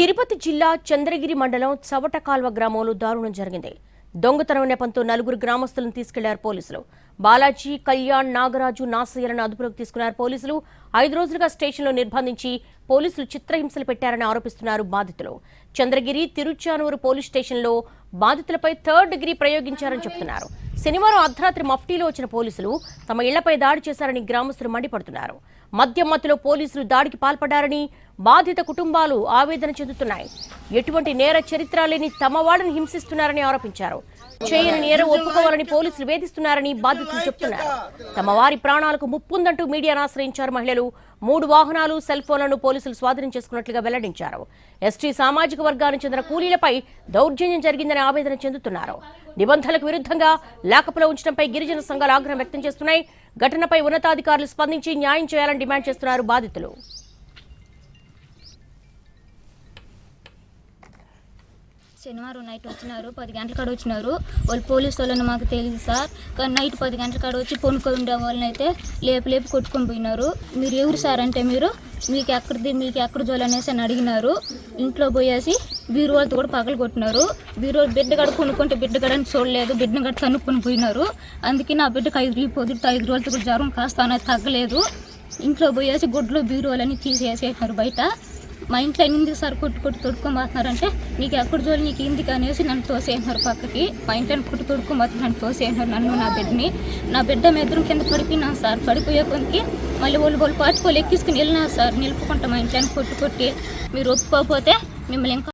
తిరుపతి జిల్లా చంద్రగిరి మండలం చవటకాల్వ గ్రామంలో దారుణం జరిగింది. దొంగతనం నెపంతో నలుగురు గ్రామస్తులను తీసుకెళ్లారు పోలీసులు. బాలాజీ, కళ్యాణ్, నాగరాజు, నాసయ్యలను అదుపులోకి తీసుకున్నారు పోలీసులు. 5 రోజులుగా స్టేషన్లో నిర్బంధించి పోలీసులు చిత్రహింసలు పెట్టారని ఆరోపిస్తున్నారు బాధితులు. చంద్రగిరి, తిరుచానూరు పోలీస్ స్టేషన్లో బాధితులపై 3rd డిగ్రీ ప్రయోగించారని చెబుతున్నారు. శనివారం అర్ధరాత్రి మఫ్టీలో వచ్చిన పోలీసులు తమ ఇళ్లపై దాడి చేశారని గ్రామస్తులు మండిపడుతున్నారు. మద్యం మత్తులో పోలీసులు దాడికి పాల్పడ్డారని బాధిత కుటుంబాలు ఆవేదన చెందుతున్నాయి. ఎటువంటి నేర చరిత్ర లేని తమ వాడిని హింసిస్తున్నారని ఆరోపించారు. చేయని నేరం ఒప్పుకోవాలని పోలీసులు వేధిస్తున్నారని బాధితులు చెబుతున్నారు. తమ వారి ప్రాణాలకు ముప్పుందంటూ మీడియాను ఆశ్రయించారు మహిళలు. 3 వాహనాలు, సెల్ ఫోన్లను పోలీసులు స్వాధీనం చేసుకున్నట్లుగా వెల్లడించారు. ఎస్టీ సామాజిక వర్గానికి చెందిన కూలీలపై దౌర్జన్యం జరిగిందని ఆవేదన చెందుతున్నారు. నిబంధనలకు విరుద్ధంగా లాకప్లో ఉంచడంపై గిరిజన సంఘాలు ఆగ్రహం వ్యక్తం చేస్తున్నాయి. ఘటనపై ఉన్నతాధికారులు స్పందించి న్యాయం చేయాలని డిమాండ్ చేస్తున్నారు బాధితులు. శనివారం నైట్ వచ్చినారు, 10 గంటల కాడ వచ్చినారు. వాళ్ళు పోలీసు వాళ్ళని మాకు తెలియదు సార్, కానీ నైట్ 10 గంటల కాడ వచ్చి పొనుకొని ఉండే వాళ్ళని అయితే లేపు కొట్టుకొని పోయినారు. మీరు ఎవరు సార్ అంటే మీకు ఎక్కడ జోలు అనేసి అని అడిగినారు. ఇంట్లో పోయేసి బీరువాళ్ళతో కూడా పగలు కొట్టినారు. బీరువా బిడ్డ గడ కొనుక్కుంటే బిడ్డ గడని చూడలేదు, బిడ్డను గడ తనుక్కొని పోయినారు. అందుకే నా బిడ్డకు 5 రోజులతో కూడా జ్వరం కాస్త అనేది తగ్గలేదు. ఇంట్లో పోయేసి గుడ్లు బీరువాలని తీసేసేసినారు బయట. మా ఇంట్లో ఎందుకు సార్ కొట్టు తొడుక్కోబోతున్నారంటే నీకు ఎక్కడ జోలి నీకు ఇందుకు అనేసి నన్ను తోసేసినారు పక్కకి. మా ఇంట్లో తొడుక్కోబోతున్నారు, నన్ను తోసేసినారు, నన్ను నా బిడ్డ మెద్దరం కింద పడిపోయినాను సార్. పడిపోయే కొనికి మళ్ళీ వాళ్ళు పాటుకోలు ఎక్కించుకుని వెళ్ళినారు సార్. నిలుపుకుంటాం మా ఇంట్లో కొట్టి మీరు ఒప్పుకోకపోతే మిమ్మల్ని ఇంకా